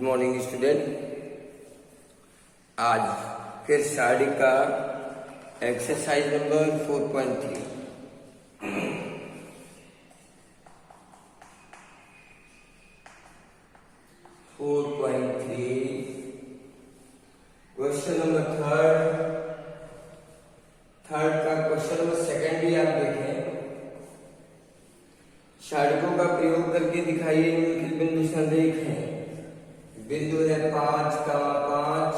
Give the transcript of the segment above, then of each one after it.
Morning student. आज फिर साड़ी का exercise number 4.3 question number third का क्वेश्चन नंबर सेकंड भी आप देखें। शाड़कों का प्रयोग करके दिखाइए निम्नलिखित बिंदु संरेख हैं। बिंदु है 5,5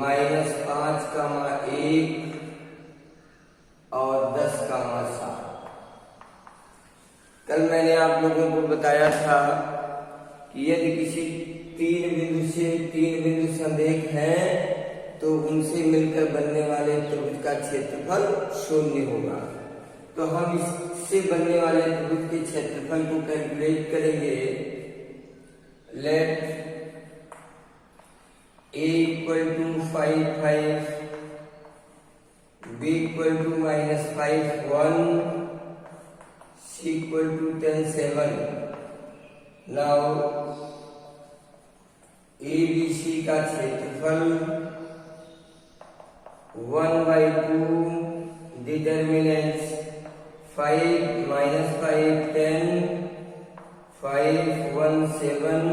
-5,1 और 10,7। कल मैंने आप लोगों को बताया था कि यदि किसी तीन बिंदु से तीन बिंदु संरेख हैं तो उनसे मिलकर बनने वाले त्रिभुज का क्षेत्रफल 0 होगा। तो हम इससे बनने वाले त्रिभुज के क्षेत्रफल को कैलकुलेट करेंगे। Let A = 5, 5, B = -5, 1, C = 10, 7। Now ABC का क्षेत्रफल 1/2 डिटर्मिनेंट्स 5, -5, 10, 5, 1, 7,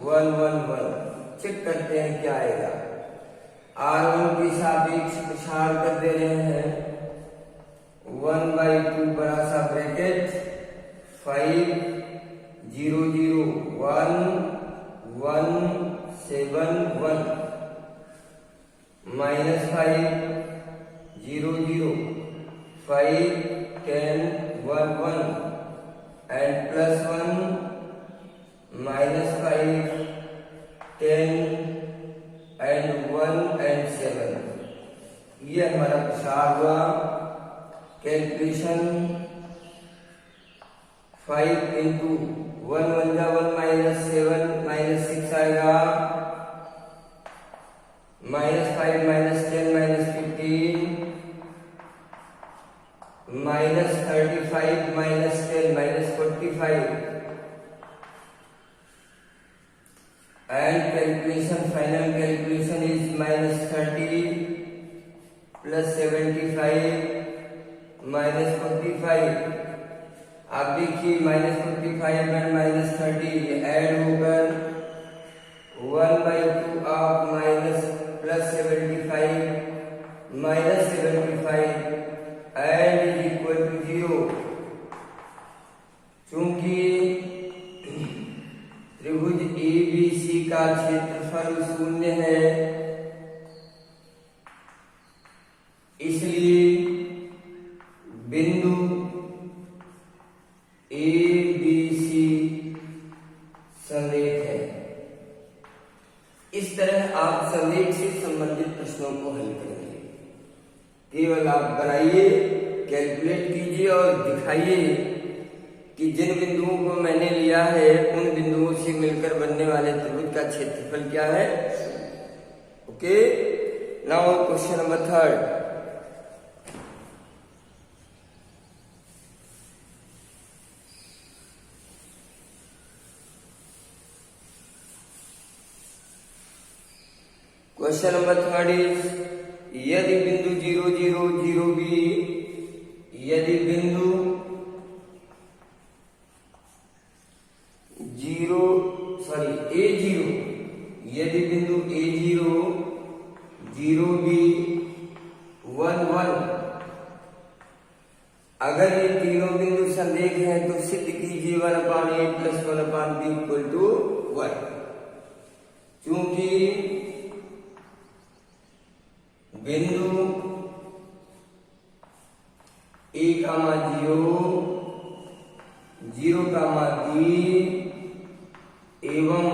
1, 1, 1। चेक करते हैं क्या आएगा। R1 के सापेक्ष प्रसार कर दे रहे हैं 1/2 बड़ा सा ब्रैकेट 5, 0, 0, 1, 1, 7, 1 -5, 0, 0, 5, 10, 1, 1 and +1 -5, 10 and 1 and 7। ये हमारा प्रसार हुआ। कैलकुलेशन 5 into 1 1 जा 1 -7 -6 आएगा। -5 -10 -15 -35 -10 -45 and final calculation is -30 +75 -45। आप देखिए -45 और -30 ऐड होकर 1/2 of +75 -75 and is equal to 0। चूंकि त्रिभुज ABC का क्षेत्रफल 0 है, इसलिए बिंदु ABC संरेख है। इस तरह आप संरेख से संबंधित प्रश्नों को हल करेंगे। केवल आप बनाइए, कैलकुलेट कीजिए और दिखाइए कि जिन बिंदुओं को मैंने लिया है उन बिंदुओं से मिलकर बनने वाले त्रिभुज का क्षेत्रफल क्या है। Okay, now question number third. Question number third is यदि बिंदु 0, 0, 0B यदि बिंदु A0 यदि बिंदु A0 0B 1, 1 अगर ये तीनों बिंदु संरेख हैं तो सिद्ध कीजिए 1/8 + 1/b = 1। चूंकि बिंदु A,0 0,B एवं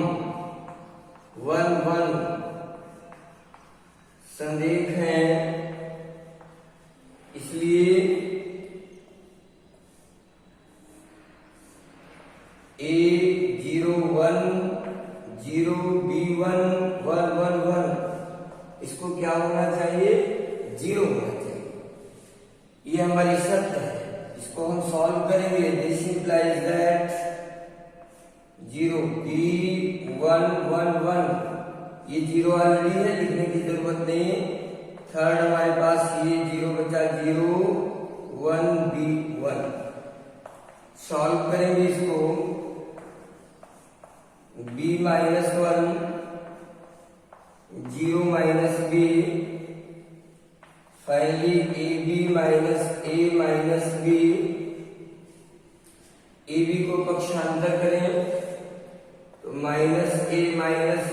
1, 1 संरेख हैं, इसलिए A01 0B1 1, 1, 1 इसको क्या होना चाहिए, 0 होना चाहिए। ये हमारी शर्त है। इसको हम सॉल्व करेंगे। दिस इंप्लाइज दैट 0 B111, ये 0 ऑलरेडी है, लिखने की जरूरत नहीं है। थर्ड हमारे पास ये 0 बचा, 0 1 B1। सॉल्व करेंगे इसको, B -1 0 - B, finally AB - A - B। AB को पक्षांतर करें तो -A -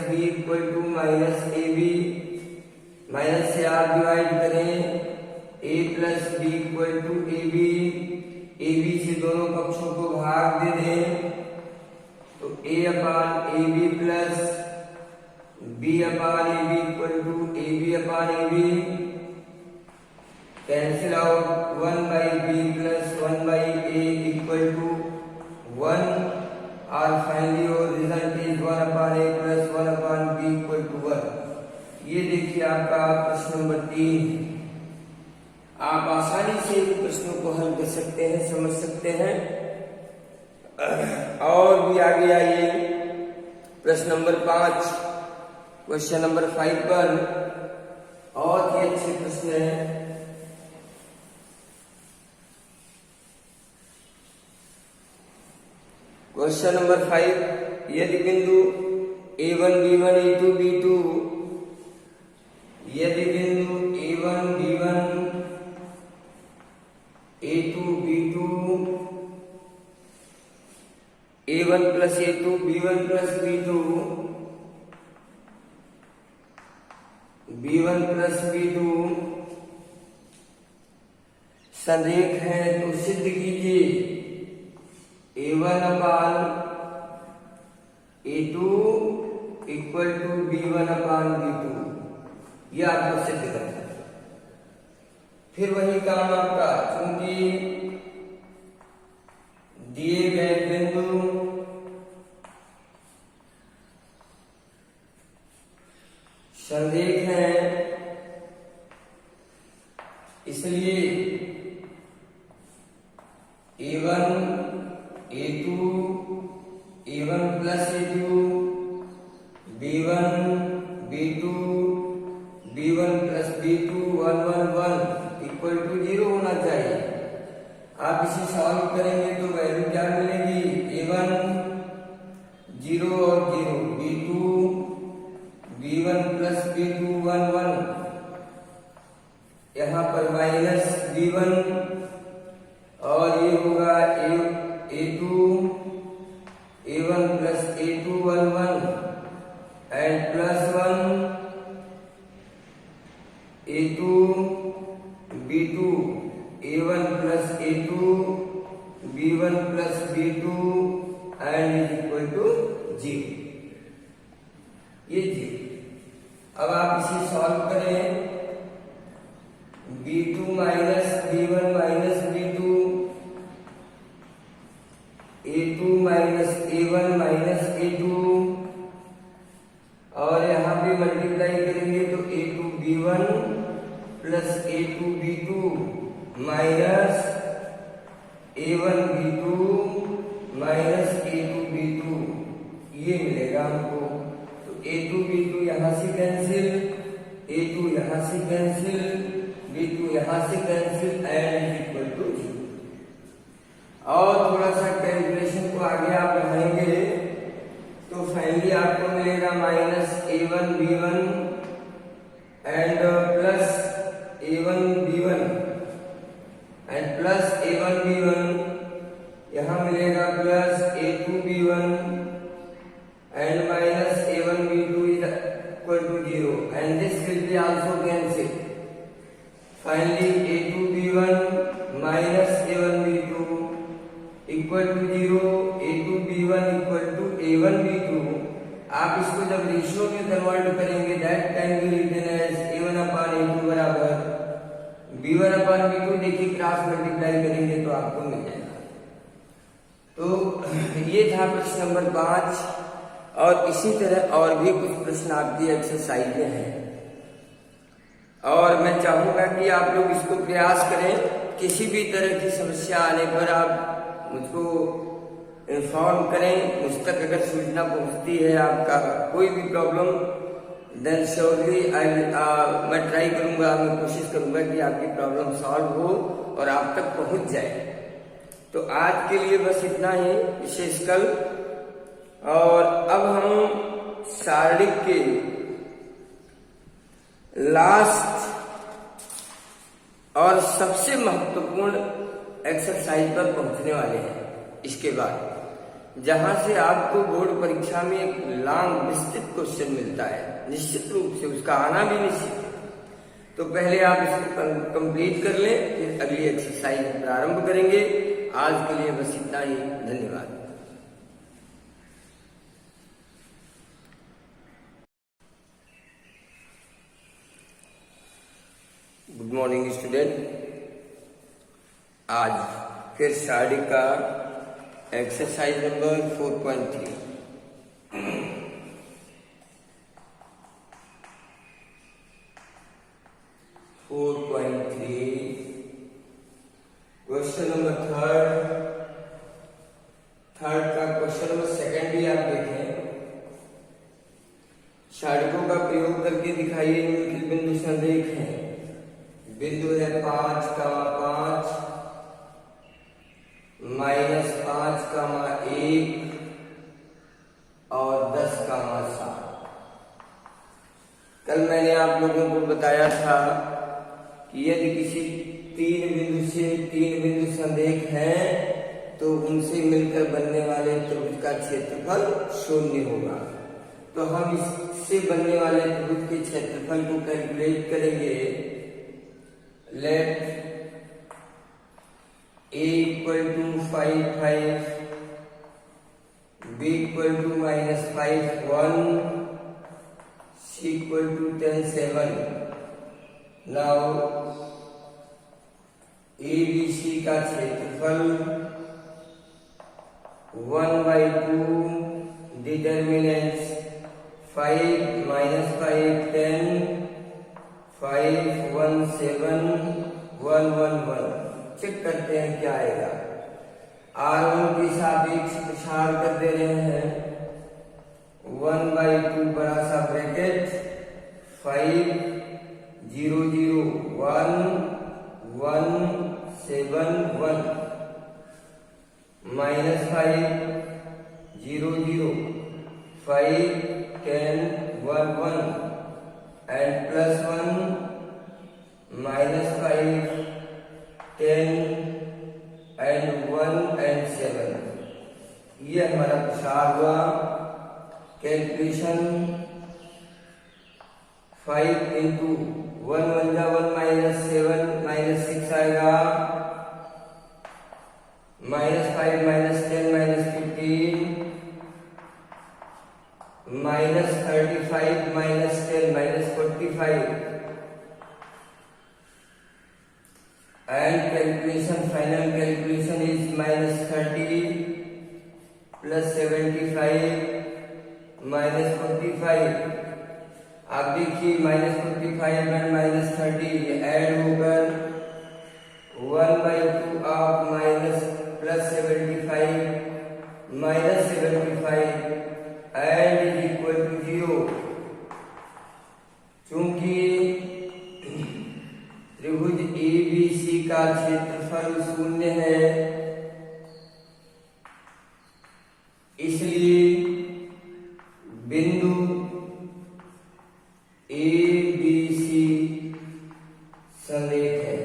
B = -AB, माइनस से आप डिवाइड करें, A + B = AB, AB से दोनों पक्षों को भाग दे दें तो A/AB plus B/AB = AB/AB, cancel out, 1/B + 1/A = 1, और फाइनली और रिजल्ट इज 1/A + 1/B = 1। ये देखिए आपका प्रश्न नंबर 3। आप आसानी से इन प्रश्नों को हल कर सकते हैं, समझ सकते हैं। और भी आगे आइए, प्रश्न नंबर 5, क्वेश्चन नंबर 5 पर और भी अच्छे प्रश्न हैं। क्वेश्चन नंबर 5, यदि बिंदु A1 B1 A2 B2, यदि बिंदु A1 B1 A2 B2, A1 + A2 B1 + B2, B1 + B2 संरेख है तो सिद्ध कीजिए A1/A2 = B1/B2। यह आपको सिद्ध करना है। फिर वही काम आपका, क्योंकि दिए गए बिंदु संरेख हैं, इसलिए A1 A2 A1 + A2 B1 B2 B1 + B2 1 1 1 = 0 होना चाहिए। आप इसे सॉल्व करेंगे तो वैल्यू क्या मिलेगी, A1 0 और 0, B2 B1 + B2 1 1, यहाँ पर -B1, और ये होगा A2 A1 + A2 1 1 and +1 A2 B2 A1 + A2 B1 + B2 and = 0। ये 0। अब आप इसे सॉल्व करें, B2 - B1 - B2 A2 - A1 - A2, और यहाँ पे मल्टीप्लाई करेंगे तो A2 B1 + A2 B2 minus A1 B2 minus A2 B2, ये मिलेगा हमको। तो A2 B2 यहाँ से कैंसिल, A2 यहाँ से कैंसिल, B2 यहाँ से कैंसिल एंड = 0। और थोड़ा सा कैलकुलेशन को आगे आप बढ़ाएंगे तो फाइनली आपको मिलेगा -A1 B1 and plus A1 B1 and plus A1 B1, यहाँ मिलेगा plus A2 B1 and -A1 B2 = 0 and this will be also cancel. Finally A2 B1 -A1 B2 = 0, A2 B1 = A1 B2। आप इसको जब ratio में convert करेंगे that can be written as A1/A2 बराबर B1/B2। देखिए cross multiply करेंगे तो आपको मिल जाएगा। तो ये था प्रश्न नंबर 5, और इसी तरह और भी कुछ प्रश्न आपकी एक्सरसाइज में हैं, और मैं चाहूंगा कि आप लोग इसको प्रयास करें। किसी भी तरह की समस्या आने पर आप मुझको इन्फॉर्म करें। मुझ तक अगर सूचना पहुंचती है आपका कोई भी प्रॉब्लम, देन श्योरली मैं ट्राई करूंगा, मैं कोशिश करूंगा कि आपकी प्रॉब्लम सॉल्व हो और आप तक पहुंच जाए। तो आज के लिए बस इतना ही विशेष कल। और अब हम शारीरिक के लास्ट और सबसे महत्वपूर्ण एक्सरसाइज पर पहुंचने वाले हैं। इसके बाद जहां से आपको बोर्ड परीक्षा में एक लॉन्ग विस्तृत क्वेश्चन मिलता है, निश्चित रूप से उसका आना भी निश्चित है। तो पहले आप इसको कंप्लीट कर लें, फिर अगली एक्सरसाइज प्रारंभ करेंगे। आज के लिए बस इतना ही। धन्यवाद। Good morning student. आज फिर शारीरिक का exercise number 4.3 question number third का क्वेश्चन नंबर सेकंड भी आप देखें। शारीरिकों का प्रयोग करके दिखाइए निम्नलिखित बिंदु संरेख हैं। बिंदु है 5,5 -5,1 और 10,7। कल मैंने आप लोगों को बताया था कि यदि किसी तीन बिंदु संरेख हैं तो उनसे मिलकर बनने वाले त्रिभुज का क्षेत्रफल 0 होगा। तो हम इससे बनने वाले त्रिभुज के क्षेत्रफल को कैलकुलेट करेंगे। Let A = 5, 5, B = -5, 1, C = 10, 7। Now ABC का क्षेत्रफल 1/2 डिटर्मिनेंट्स 5, -5, 10, 5, 1, 7, 1, 1, 1। चेक करते हैं क्या आएगा। R1 के सापेक्ष प्रसार कर दे रहे हैं। 1/2 बड़ा सा ब्रैकेट 5, 0, 0, 1, 1, 7, 1, -5, 0, 0, 5, 10, 1, 1 and +1, -5, 10 and 1 and 7। ये हमारा प्रसार हुआ। कैलकुलेशन 5 × 1 × 1 -7 -6 आएगा। -5 -10 -15 -35 -10 -45 and final calculation is -30 + 75 -45। आप देखिए -45 and -30 ये ऐड होकर 1/2 ऑफ +75 -75 and = 0। चूंकि त्रिभुज ABC का क्षेत्रफल 0 है, इसलिए बिंदु ABC संरेख है।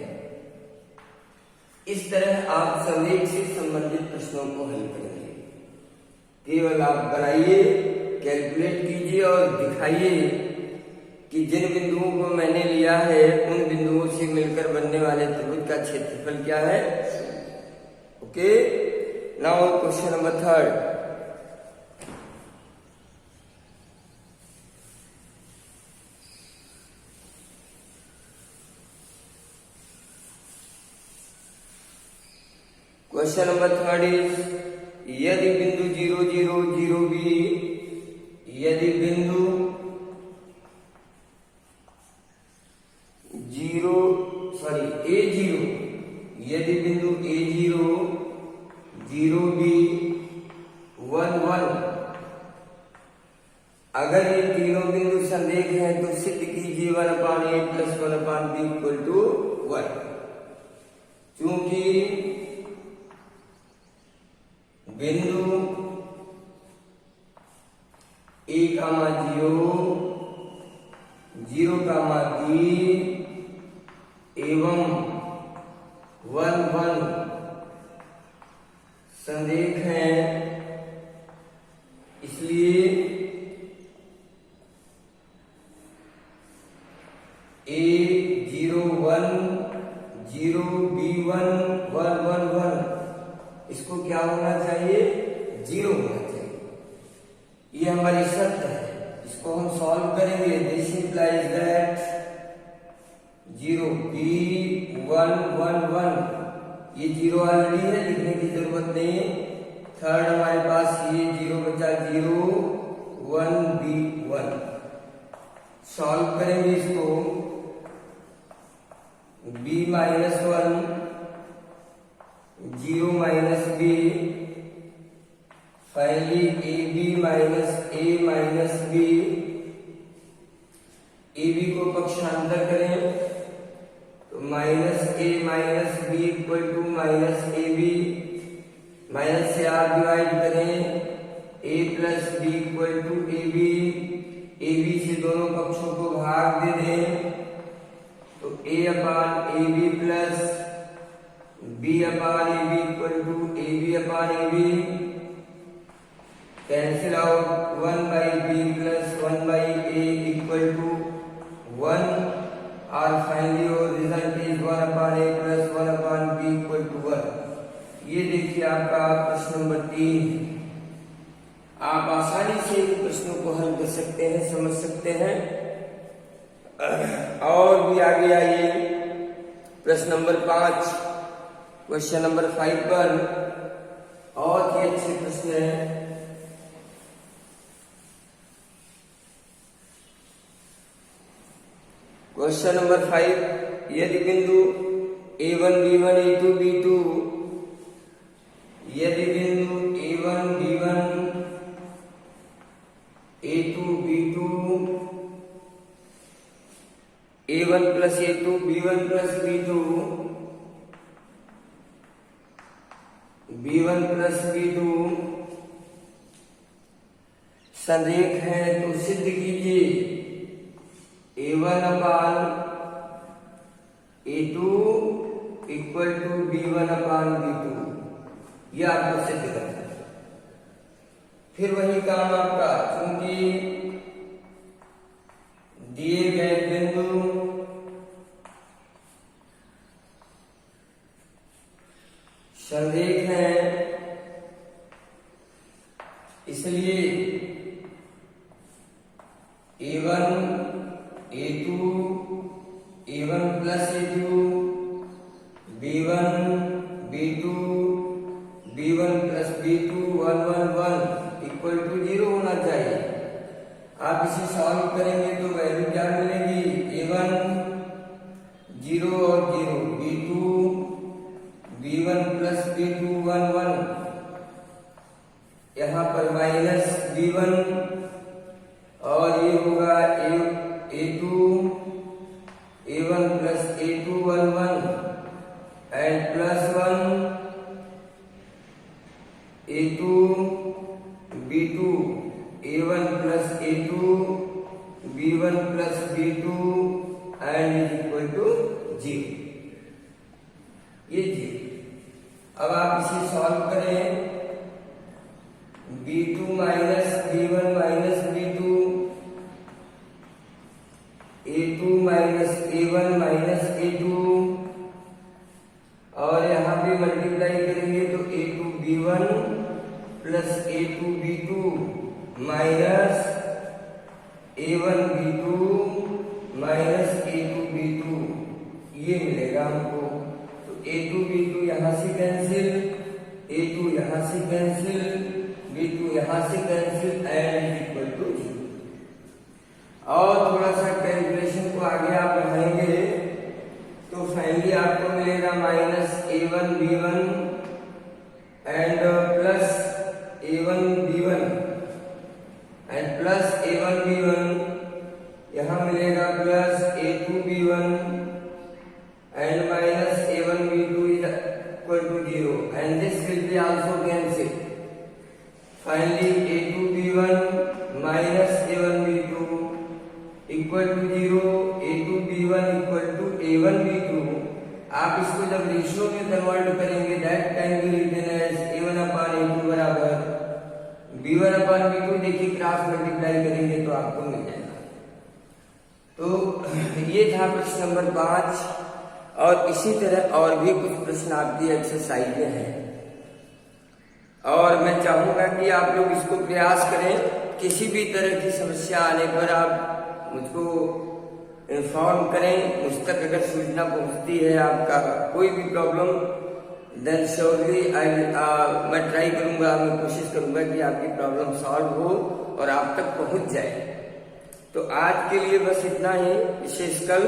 इस तरह आप संरेख से संबंधित प्रश्नों को हल करेंगे। केवल आप बनाइए, कैलकुलेट कीजिए और दिखाइए कि जिन बिंदुओं को मैंने लिया है उन बिंदुओं से मिलकर बनने वाले त्रिभुज का क्षेत्रफल क्या है। Okay, now question number 3। Question number 3 is यदि बिंदु 0, 0, 0B, यदि बिंदु 0, यदि बिंदु A0, 0B बिंदु ए कामा 0, 0 कामा बी एवं 1 1 संरेख है, इसलिए A01 0 B1 1 1 1 इसको क्या होना चाहिए? 0 होना चाहिए। ये हमारी शर्त है। इसको हम सॉल्व करेंगे। दिस इंप्लाइज दैट 0 B1 1 1 ये 0 ऑलरेडी है, लिखने की जरूरत नहीं। थर्ड हमारे पास ये 0 बचा 0 1 B1 सॉल्व करेंगे इसको। B -1 0 - B finally AB - A - B AB को पक्षांतर करें तो -A - B equal to -AB minus से आप डिवाइड करें A plus B equal to AB AB से दोनों पक्षों को भाग दे दें तो A upon AB plus B upon AB equal to AB upon AB cancel out 1 by B plus 1 by A equal to 1 और finally result is 1 upon A plus 1 upon B equal to 1। ये देखिए आपका प्रश्न number 3। आप आसानी से इन प्रश्नों को हल कर सकते हैं, समझ सकते हैं। और भी आगे आइए प्रश्न नंबर 5 क्वेश्चन नंबर 5 पर और ही अच्छे प्रश्न है। क्वेश्चन नंबर 5 यदि बिंदु A1 B1 A2 B2 यदि बिंदु A1 B1 A2 B2 A1 plus A2 B1 plus B2 B1 plus B2 संरेख है तो सिद्ध कीजिए A1 upon A2 equal to B1 upon B2। यह आपको सिद्ध करना है। फिर वही काम आपका, क्योंकि दिए गए बिंदु संरेख है, इसलिए A1 A2 A1 plus A2 B1 B2 B1 plus B2 1 1 1 equal to 0 होना चाहिए। आप इसे सॉल्व करेंगे तो वैल्यू क्या मिलेगी? A1 0 और 0 B2 B1 प्लस B2 1 1 यहाँ पर माइनस B1 और ये होगा A2 A1 plus A2 1 1 and plus 1 A2 B2 A1 plus A2 B1 plus B2 and is equal to 0। ये 0। अब आप इसे सॉल्व करें B2 minus B1 minus B2 A2 minus A1 minus A2 और यहाँ पे मल्टीप्लाई करेंगे तो A2 B1 plus A2 B2 minus A1 B2 minus A2 B2 ये मिलेगा हमको। तो A2 B2 यहाँ से कैंसिल, A2 यहाँ से कैंसिल, B2 यहाँ से कैंसिल एंड इक्वल टू 0। और थोड़ा सा कैलकुलेशन को आगे आप बढ़ाएंगे तो फाइनली आपको मिलेगा minus A1 B1 and plus A1 B1 and plus A1 B1 यहाँ मिलेगा plus A2 B1 and minus A1 B2 is equal to 0 and this will be also cancel. Finally a2b1 minus a1b2 equal to 0, a2b1 equal to a1b2। आप इसको जब ratio में convert करेंगे that can be written as a1 upon a2 बराबर b1 अपान b2। देखिए cross multiply करेंगे तो आपको मिल जाएगा। तो ये था प्रश्न नंबर 5। और इसी तरह और भी कुछ प्रश्न आपकी एक्सरसाइज में हैं और मैं चाहूंगा कि आप लोग इसको प्रयास करें। किसी भी तरह की समस्या आने पर आप मुझको इन्फॉर्म करें। मुझ तक अगर सूचना पहुंचती है आपका कोई भी प्रॉब्लम, देन श्योरली मैं ट्राई करूंगा, मैं कोशिश करूंगा कि आपकी प्रॉब्लम सॉल्व हो और आप तक पहुंच जाए। तो आज के लिए बस इतना ही विशेष कल।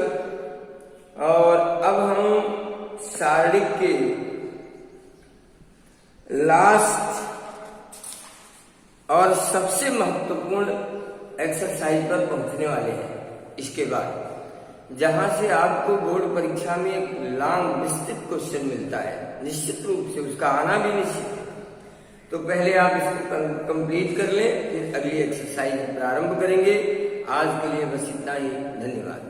और अब हम शारीरिक के लास्ट और सबसे महत्वपूर्ण एक्सरसाइज पर पहुंचने वाले हैं। इसके बाद जहां से आपको बोर्ड परीक्षा में एक लॉन्ग विस्तृत क्वेश्चन मिलता है, निश्चित रूप से उसका आना भी निश्चित है। तो पहले आप इसको कंप्लीट कर लें, फिर अगली एक्सरसाइज प्रारंभ करेंगे। आज के लिए बस इतना ही। धन्यवाद।